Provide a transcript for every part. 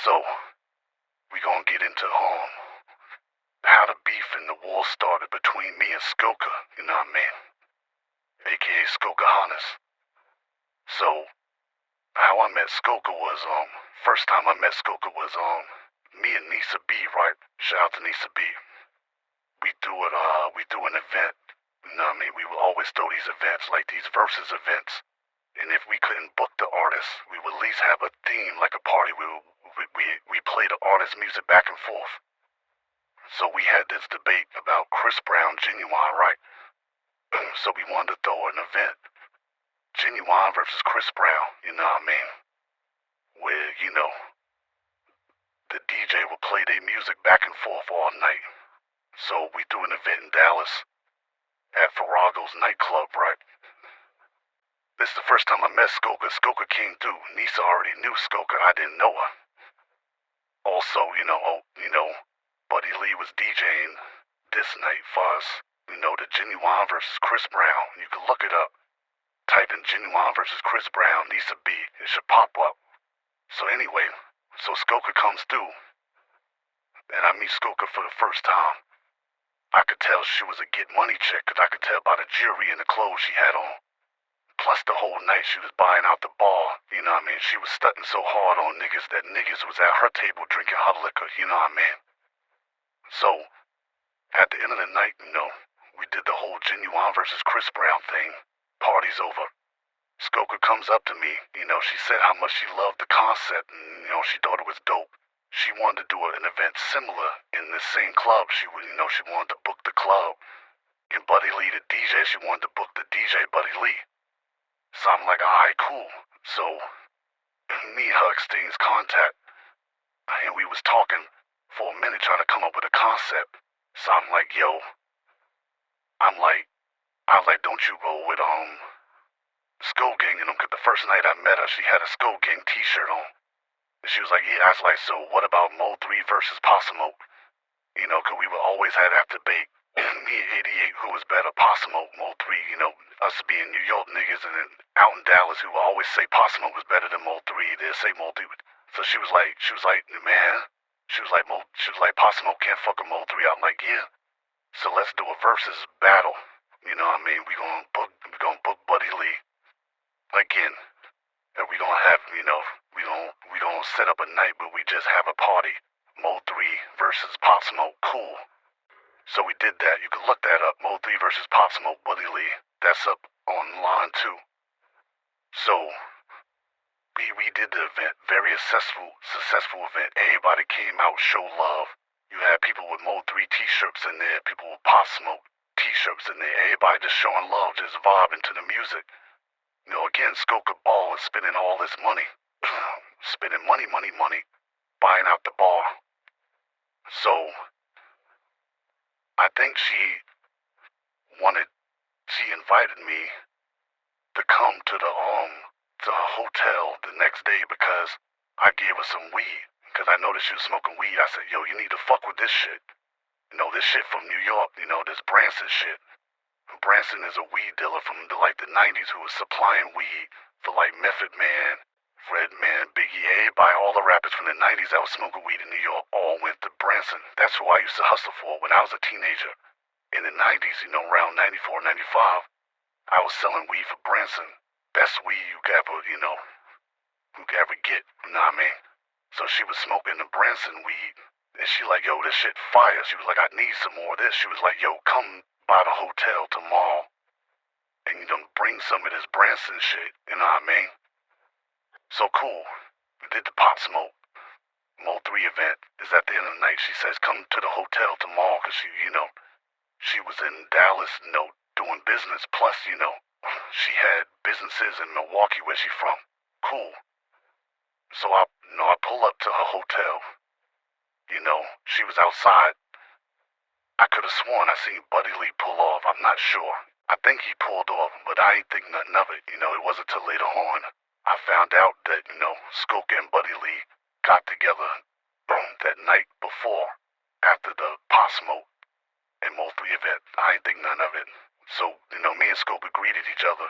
So, we gonna get into how the beef and the war started between me and Skoka, you know what I mean? AKA Skoka Hannes. So, how I met Skoka was, first time I met Skoka was, me and Nisa B, right? Shout out to Nisa B. We do an event. You know what I mean? We would always throw these events, like these versus events. And if we couldn't book the artist, we would at least have a theme, like a party. We play the artist's music back and forth. So we had this debate about Chris Brown, Genuine, right? So we wanted to throw an event, Genuine versus Chris Brown, you know what I mean? Where, the DJ would play their music back and forth all night. So we threw an event in Dallas at Farrago's nightclub, right? This is the first time I met Skoka. Skoka came through. Nisa already knew Skoka. I didn't know her. Also, Buddy Lee was DJing this night for us. The Genuine versus Chris Brown. You can look it up. Type in Genuine versus Chris Brown, Nisa B. It should pop up. So anyway, Skoka comes through. And I meet Skoka for the first time. I could tell she was a get money chick, because I could tell by the jewelry and the clothes she had on. Plus the whole night she was buying out the bar, you know what I mean? She was stunting so hard on niggas that niggas was at her table drinking her liquor, you know what I mean? So, at the end of the night, we did the whole Genuine versus Chris Brown thing. Party's over. Skoka comes up to me, she said how much she loved the concept and, she thought it was dope. She wanted to do an event similar in this same club. She wanted to book the club. And Buddy Lee, the DJ, she wanted to book the DJ, Buddy Lee. So I'm like, alright, cool. So, me and her exchanged contact. And we was talking for a minute trying to come up with a concept. So I'm like, I was like, don't you roll with, Skull Gang in them? Because the first night I met her, she had a Skull Gang t-shirt on. And she was like, yeah. I was like, so what about Mo 3 versus Possimo? Because we would always have that debate. Me and 88, who was better, Possimo, Mo 3, us being New York niggas, and then out in Dallas, who would always say Possimo was better than Mo 3. They'd say Mo 3. So she was like, man, she was like, Possimo can't fuck a Mo 3. I'm like, yeah. So let's do a versus battle. You know what I mean? We gonna book Buddy Lee again, and we gonna have, we gonna set up a night where we just have a party. Mo 3 versus Possimo, cool. So we did that. You can look that up. Mo 3 versus Possimo, Buddy Lee. That's up online too. So we did the event, very successful event. Everybody came out, show love. You had people with Mo 3 t-shirts in there, people with Possimo t-shirts in there. Everybody just showing love, just vibing to the music. Again, Skoka Ball is spending all this money. Spending money, buying out the bar. So I think she invited me to come to her hotel the next day because I gave her some weed. Because I noticed she was smoking weed. I said, yo, you need to fuck with this shit. This shit from New York, this Branson shit. Branson is a weed dealer from the 90s who was supplying weed for Method Man, Redman, Biggie, everybody, all the rappers from the 90s that was smoking weed in New York all went to Branson. That's who I used to hustle for when I was a teenager. In the 90s, around 94, 95, I was selling weed for Branson. Best weed you could ever get, you know what I mean? So she was smoking the Branson weed, and she like, yo, this shit fire. She was like, I need some more of this. She was like, yo, come by the hotel tomorrow, and bring some of this Branson shit, you know what I mean? So cool. We did the pot smoke. Mo 3 event is at the end of the night. She says, come to the hotel tomorrow, because she was in Dallas, doing business. Plus, she had businesses in Milwaukee where she from. Cool. So I pull up to her hotel. She was outside. I could have sworn I seen Buddy Lee pull off. I'm not sure. I think he pulled off, but I ain't think nothing of it. It wasn't till later on I found out that, Skoka and Buddy Lee got together that night before, after the Possimo and Mo 3 event. I ain't think none of it. So, me and Skoka greeted each other,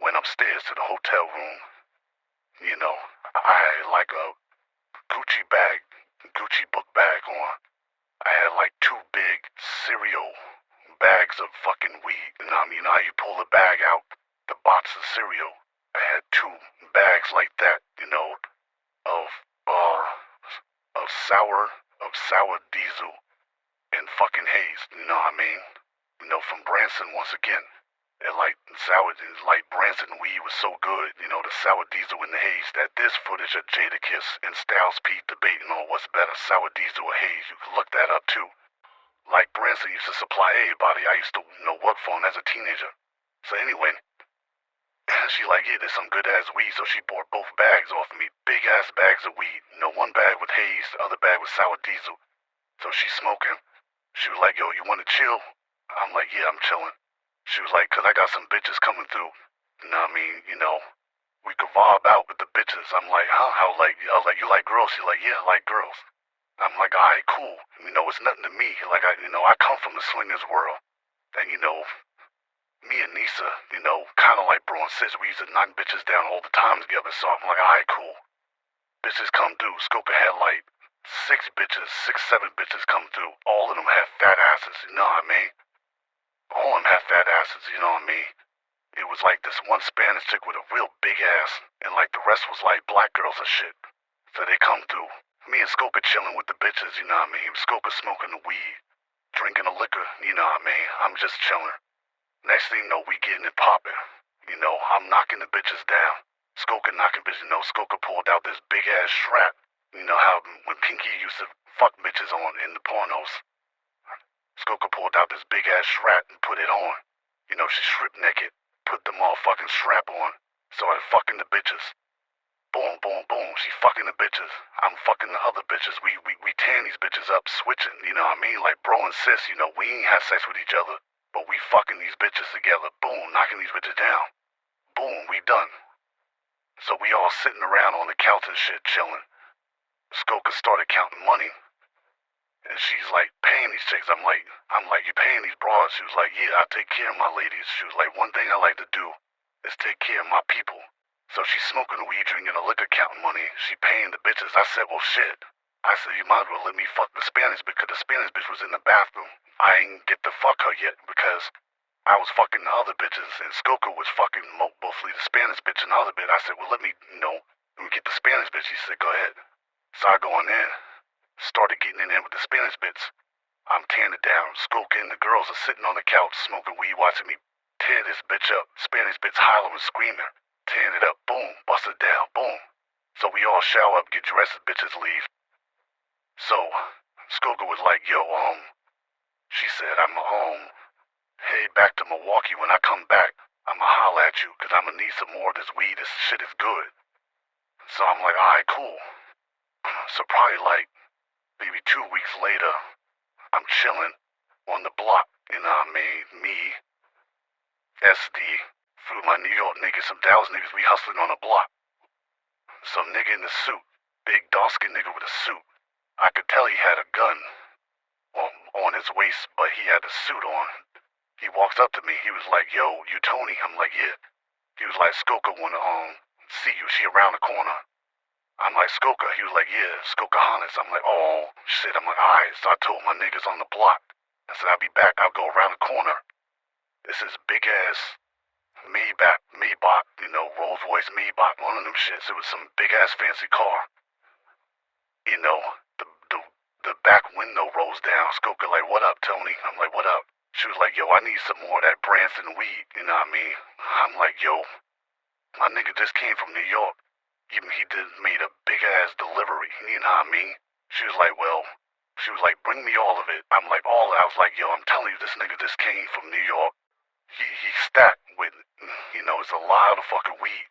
went upstairs to the hotel room. I had like a Gucci you know, of, uh, of sour diesel and fucking haze, you know what I mean? You know, from Branson once again. And like Branson weed was so good, you know, the sour diesel and the haze, that there's footage of Jadakiss and Styles P debating on what's better, sour diesel or haze. You can look that up too. Like Branson used to supply everybody I used to, you know, work for him as a teenager. So anyway, she like, yeah, there's some good ass weed, so she bought both bags off of me. Big ass bags of weed. You know, one bag with haze, the other bag with sour diesel. So she's smoking. She was like, yo, you wanna chill? I'm like, yeah, I'm chilling. She was like, cause I got some bitches coming through. You know what I mean? You know, we could vibe out with the bitches. I'm like, huh? I was like, you like girls? She's like, yeah, I like girls. I'm like, alright, cool. You know, it's nothing to me. Like, I come from the swingers world. And, you know, me and Nisa, you know, kind of like bro and sis, we used to knock bitches down all the time together. So I'm like, alright, cool. Bitches come through. Skoka had like 6, 7 bitches come through. All of them had fat asses, you know what I mean? All of them had fat asses, you know what I mean? It was like this one Spanish chick with a real big ass, and like the rest was like black girls and shit. So they come through. Me and Skoka chilling with the bitches, you know what I mean? Skoka smoking the weed, drinking the liquor, you know what I mean? I'm just chilling. Next thing you know, we getting it popping. You know, I'm knocking the bitches down. Skoka knocking bitches, you know, Skoka pulled out this big ass strap. You know how when Pinky used to fuck bitches on in the pornos. Skoka pulled out this big ass strap and put it on. You know, she stripped naked, put the motherfucking strap on. So I fucking the bitches. Boom, boom, boom. She fucking the bitches. I'm fucking the other bitches. We tearing these bitches up, switching, you know what I mean? Like bro and sis, you know, we ain't had sex with each other, but we fucking these bitches together. Boom, knocking these bitches down. Boom, we done. So we all sitting around on the couch and shit, chilling. Skoka started counting money. And she's like, paying these chicks. I'm like, you paying these broads? She was like, yeah, I take care of my ladies. She was like, one thing I like to do is take care of my people. So she's smoking weed, drinking a liquor, counting money. She paying the bitches. I said, well, shit. I said, you might as well let me fuck the Spanish bitch, because the Spanish bitch was in the bathroom. I ain't get to fuck her yet, because I was fucking the other bitches, and Skoka was fucking mostly the Spanish bitch and the other bitch. I said, well, let me get the Spanish bitch. She said, go ahead. So I go on in. Started getting in there with the Spanish bits. I'm tearing it down. Skoka and the girls are sitting on the couch smoking weed, watching me tear this bitch up. Spanish bits hollering, screaming, tearing it up. Boom, bust it down. Boom. So we all shower up, get dressed, bitches leave. So Skoka was like, yo, she said, I'ma head back to Milwaukee. When I come back, I'ma holler at you, cause I'ma need some more of this weed. This shit is good. So I'm like, alright, cool. So probably like maybe 2 weeks later, I'm chilling on the block, you know what I mean? Me, SD, through my New York niggas, some Dallas niggas, we hustling on the block. Some nigga in the suit, big dark-skinned nigga with a suit. I could tell he had a gun on his waist, but he had the suit on. He walks up to me, he was like, yo, you Tony? I'm like, yeah. He was like, Skoka wanna see you, she around the corner. I'm like, Skoka? He was like, yeah, Skoka Hannes. I'm like, oh, shit. I'm like, alright. So I told my niggas on the block. I said, I'll be back. I'll go around the corner. This is big-ass Maybach, you know, Rolls-Royce Maybach, one of them shits. It was some big-ass fancy car. You know, the back window rolls down. Skoka like, what up, Tony? I'm like, what up? She was like, yo, I need some more of that Branson weed. You know what I mean? I'm like, yo, my nigga just came from New York. He made a big-ass delivery, you know what I mean? She was like, bring me all of it. I'm like, all of it. I was like, yo, I'm telling you, this nigga just came from New York. He stacked with, you know, it's a lot of fucking weed.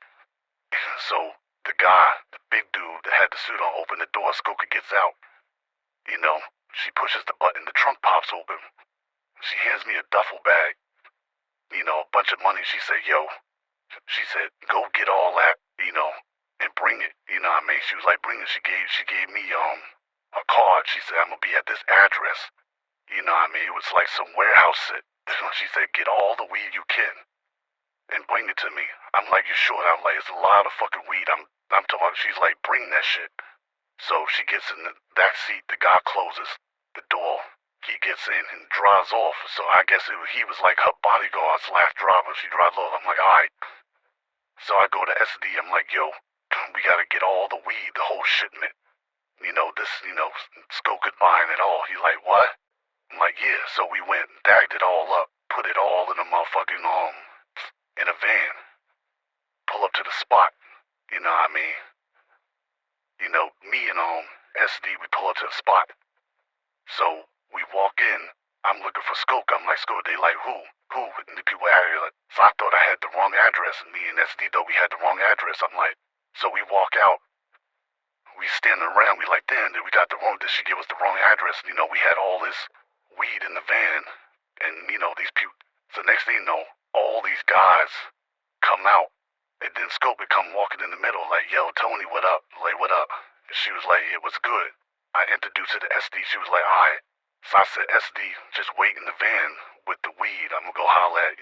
So the guy, the big dude that had the suit on, opened the door. Skoka gets out. You know, she pushes the button. The trunk pops open. She hands me a duffel bag. You know, a bunch of money. She said, go get all that, you know, and bring it, you know what I mean? She was like, bring it. She gave me a card. She said, I'm gonna be at this address. You know what I mean? It was like some warehouse shit. She said, get all the weed you can and bring it to me. I'm like, you sure? I'm like, it's a lot of fucking weed. I'm talking. She's like, bring that shit. So she gets in that seat. The guy closes the door. He gets in and drives off. So I guess he was like her bodyguard / driver. She drives off. I'm like, alright. So I go to SD. I'm like, yo, we gotta get all all the weed, the whole shipment. Skoka buying it all. He like, what? I'm like, yeah. So we went, bagged it all up, put it all in a motherfucking, in a van. Pull up to the spot. You know what I mean? Me and, SD, we pull up to the spot. So we walk in. I'm looking for Skoka. I'm like, Skoka, they like, who? Who? And the people out here, like, so I thought I had the wrong address. And me and SD thought we had the wrong address. I'm like, so we walk out. We standing around. We like, damn, did we got the wrong, did she give us the wrong address? We had all this weed in the van. And, these people. So next thing you know, all these guys come out. And then Skoka come walking in the middle like, yo, Tony, what up? Like, what up? And she was like, it was good. I introduced her to SD. She was like, all right. So I said, SD, just wait in the van with the weed. I'm gonna go holler at,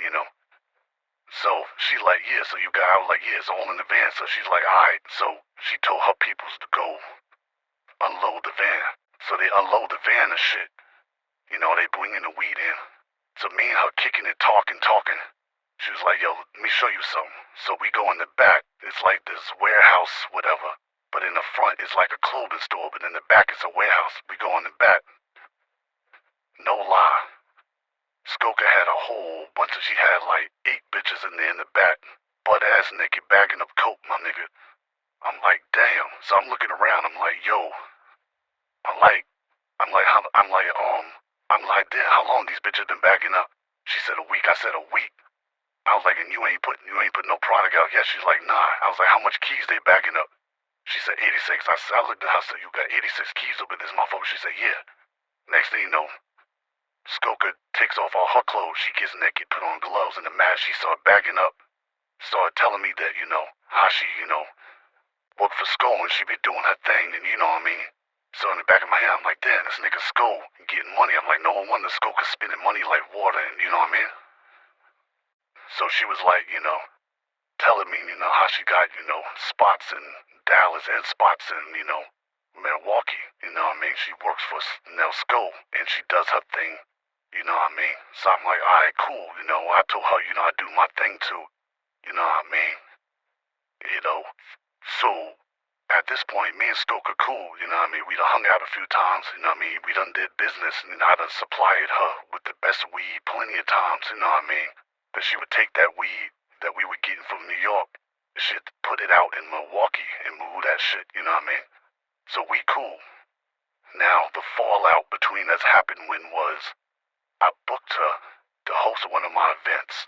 So she like, yeah, so you got, I was like, yeah, it's all in the van. So she's like, all right. So she told her peoples to go unload the van. So they unload the van and shit. They bringing the weed in. So me and her kicking it, talking. She was like, yo, let me show you something. So we go in the back. It's like this warehouse, whatever. But in the front, it's like a clothing store. But in the back, it's a warehouse. We go in the back. No lie. Skoka had a whole bunch of, she had like 8 bitches in there in the back. Butt-ass naked, bagging up coke, my nigga. I'm like, damn. So I'm looking around. I'm like, yo. I'm like, damn, how long these bitches been bagging up? She said a week. I said a week. I was like, and you ain't put no product out yet? She's like, nah. I was like, how much keys they bagging up? She said 86. I looked at her, I said, you got 86 keys up in this motherfucker? She said, yeah. Next thing you know, Skoka takes off all her clothes. She gets naked, put on gloves and a mask. She started bagging up. Started telling me that, how she, worked for Sko and she be doing her thing and you know what I mean? So in the back of my head, I'm like, damn, this nigga Sko getting money. I'm like, no wonder Skoka spending money like water and you know what I mean? So she was like, telling me, how she got, spots in Dallas and spots in, Milwaukee. You know what I mean? She works for Sko and she does her thing. You know what I mean? So I'm like, all right, cool. I told her, I do my thing too. You know what I mean? So at this point, me and Skoka cool. You know what I mean? We done hung out a few times. You know what I mean? We done did business and I done supplied her with the best weed plenty of times. You know what I mean? That she would take that weed that we were getting from New York, shit, put it out in Milwaukee and move that shit. You know what I mean? So we cool. Now the fallout between us happened when was I booked her to host one of my events.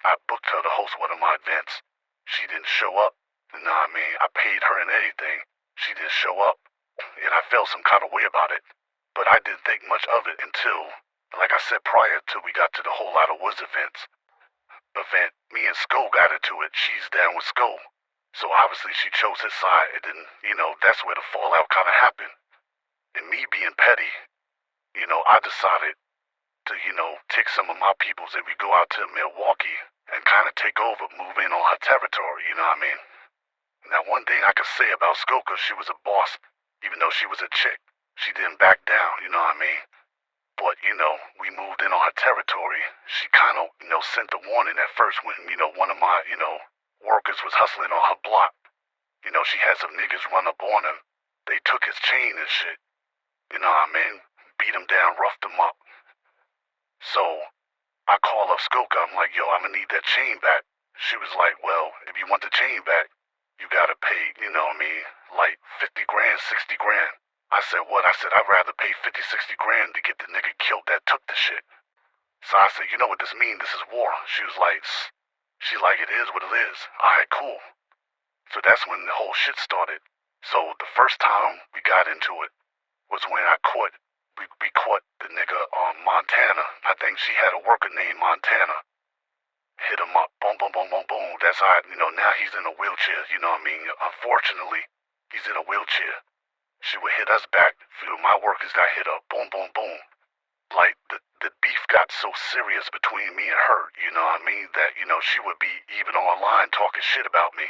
She didn't show up. You know what I mean? I paid her and everything. She didn't show up. And I felt some kind of way about it. But I didn't think much of it until, like I said prior to we got to the Whole Lot of Woods event, me and Sko got into it. She's down with Sko. So obviously she chose his side. And then, that's where the fallout kind of happened. And me being petty, I decided to, take some of my peoples and we go out to Milwaukee and kind of take over, move in on her territory, you know what I mean? Now, one thing I could say about Skoka, she was a boss. Even though she was a chick, she didn't back down, you know what I mean? But, we moved in on her territory. She kind of, sent the warning at first when, one of my, workers was hustling on her block. She had some niggas run up on him. They took his chain and shit. You know what I mean? Beat him down, roughed him up. So, I call up Skoka. I'm like, yo, I'm gonna need that chain back. She was like, well, if you want the chain back, you gotta pay, you know what I mean, like 50 grand, 60 grand. I said, what? I said, I'd rather pay 50, 60 grand to get the nigga killed that took the shit. So I said, you know what this means? This is war. She was like, it is what it is. All right, cool. So that's when the whole shit started. So the first time we got into it was when we caught the nigga on Montana. I think she had a worker named Montana. Hit him up, boom, boom, boom, boom, boom. That's how, now he's in a wheelchair, you know what I mean? Unfortunately, he's in a wheelchair. She would hit us back. My workers got hit up, boom, boom, boom. Like, the beef got so serious between me and her, you know what I mean? That, she would be even online talking shit about me.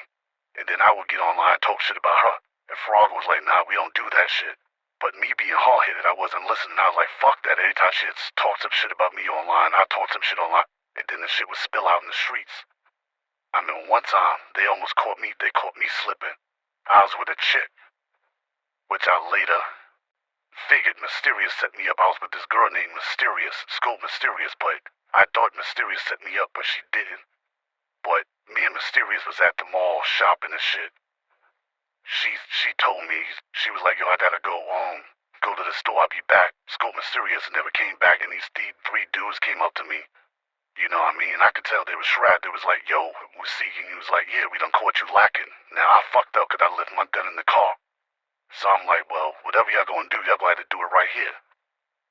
And then I would get online and talk shit about her. And Frog was like, nah, we don't do that shit. But me being hard-headed, I wasn't listening. I was like, fuck that. Every time she talked some shit about me online, I talked some shit online. And then the shit would spill out in the streets. I mean, one time, they almost caught me. They caught me slipping. I was with a chick. which I later figured Mysterious set me up. I was with this girl named Mysterious, Skoka Mysterious, but I thought Mysterious set me up, but she didn't. But me and Mysterious was at the mall shopping and shit. She told me, she was like, yo, I gotta go to the store, I'll be back. Skoka Mysterious never came back, and these three dudes came up to me. You know what I mean? And I could tell they was shrouded. They was like, yo, we're seeking. He was like, yeah, we done caught you lacking. Now, I fucked up because I left my gun in the car. So I'm like, well, whatever y'all gonna do, y'all gonna have to do it right here.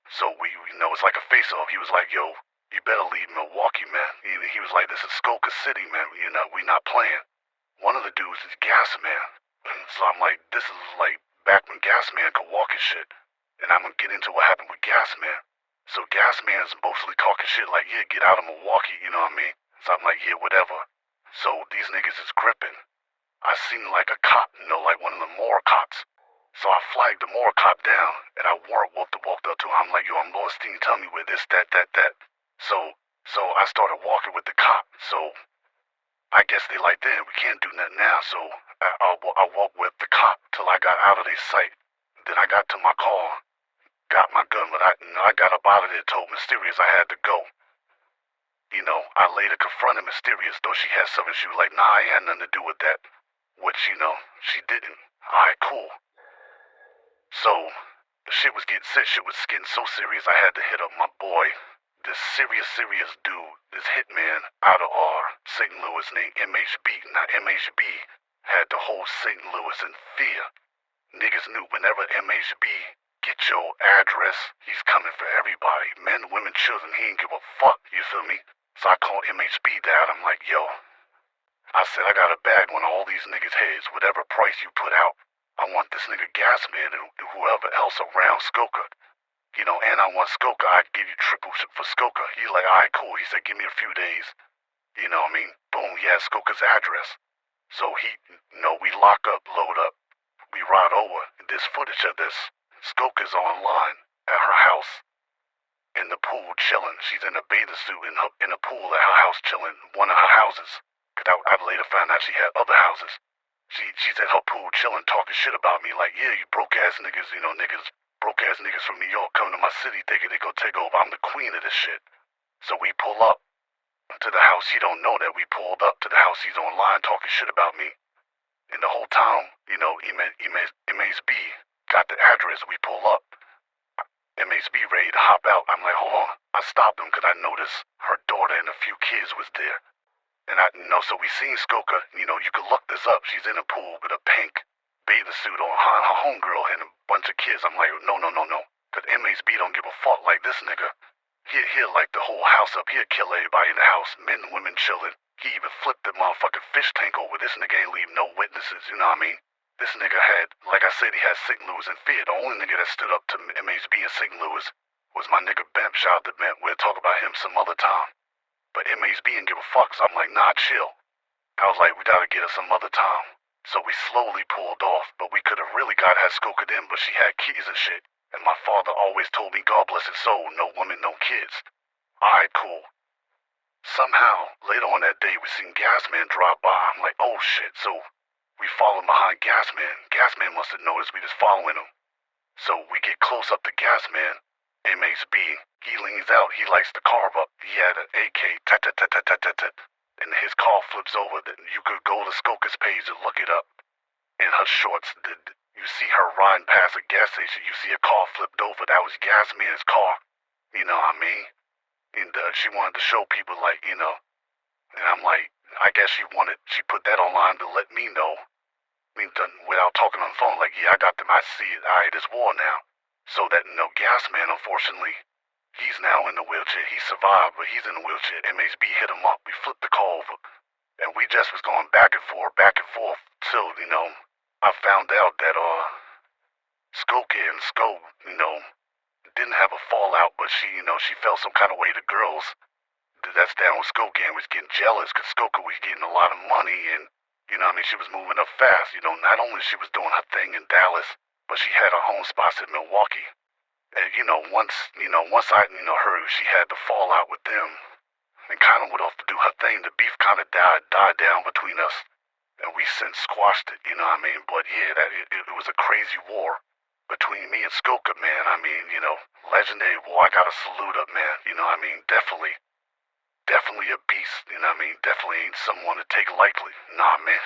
So it's like a face-off. He was like, yo, you better leave Milwaukee, man. He was like, this is Skoka City, man. We not playing. One of the dudes is Gas Man. So I'm like, this is like back when Gas Man could walk and shit. And I'm gonna get into what happened with Gas Man. So Gas Man's mostly talking shit like, yeah, get out of Milwaukee, you know what I mean? So I'm like, yeah, whatever. So these niggas is gripping. I seen like a cop, like one of the more cops. So I flagged the more cop down, and I walked up to him. I'm like, yo, I'm lost, can you tell me where this, that. So I started walking with the cop. So I guess they like, damn, we can't do nothing now. So I walked with the cop till I got out of their sight. Then I got to my car. Got my gun, but I got up out of there, told Mysterious I had to go. I later confronted Mysterious, though she had something. She was like, nah, I had nothing to do with that. Which, she didn't. Alright, cool. So, the shit was getting so serious, I had to hit up my boy. This serious dude, this hitman out of St. Louis named MHB. Now, MHB had the whole St. Louis in fear. Niggas knew whenever MHB get your address, he's coming for everybody. Men, women, children, he ain't give a fuck, you feel me? So I called MHB dad, I'm like, yo, I said, I got a bag on all these niggas' heads. Whatever price you put out, I want this nigga Gas Man and whoever else around Skoka. And I want Skoka, I'd give you triple for Skoka. He like, alright, cool. He said, give me a few days. You know what I mean? Boom, he has Skoka's address. So we lock up, load up. We ride over. There's footage of this. Skoka's online at her house, in the pool chilling. She's in a bathing suit in a pool at her house chilling, one of her houses. Cause I later found out she had other houses. She's at her pool chilling, talking shit about me like, yeah, you broke ass niggas, broke ass niggas from New York coming to my city thinking they gonna take over. I'm the queen of this shit. So we pull up to the house. He don't know that we pulled up to the house. He's online talking shit about me. And the whole time, MHB got the address. We pull up. MHB ready to hop out. I'm like, hold on. I stopped him because I noticed her daughter and a few kids was there. And so we seen Skoka. You could look this up. She's in a pool with a pink bathing suit on. Her homegirl and a bunch of kids. I'm like, no. Because MHB don't give a fuck like this nigga. He'll light the whole house up. He'll kill everybody in the house. Men, women, children. He even flipped the motherfucking fish tank over. This nigga ain't leave no witnesses, you know what I mean? This nigga had, like I said, he had St. Louis in fear. The only nigga that stood up to MHB in St. Louis was my nigga Bemp. Shout out to Bemp. We'll talk about him some other time. But MHB didn't give a fuck, so I'm like, nah, chill. I was like, we gotta get her some other time. So we slowly pulled off, but we could have really got her Skoka in, but she had keys and shit. And my father always told me, God bless his soul, no woman, no kids. Alright, cool. Somehow, later on that day, we seen Gas Man drive by. I'm like, oh shit, so we followed behind Gas Man. Gas Man must have noticed we just following him. So we get close up to Gas Man. MHB, he leans out, he lights the car up. He had an AK, and his car flips over. You could go to Skoka's page and look it up. In her shorts, you see her riding past a gas station. You see a car flipped over. That was Gas Man's car. You know what I mean? And she wanted to show people, like, And I'm like, I guess she put that online to let me know. Without talking on the phone, like, yeah, I got them. I see it. All right, it's war now. So that, Gas Man, unfortunately, he's now in the wheelchair. He survived, but he's in the wheelchair. MHB hit him up. We flipped the car over. And we just was going back and forth, till, I found out that, Skoka and Sko, didn't have a fallout, but she felt some kind of way to girls. That's down with Skoka and was getting jealous because Skoka was getting a lot of money and, she was moving up fast. Not only she was doing her thing in Dallas, but she had her home spots in Milwaukee. And, once I, heard she had the fallout with them and kind of went off to do her thing, the beef kind of died down between us. and we since squashed it, you know what I mean? But yeah, it was a crazy war between me and Skoka, man. I mean, legendary war. I gotta salute up, man. You know what I mean? Definitely a beast, you know what I mean? Definitely ain't someone to take lightly. Nah, man.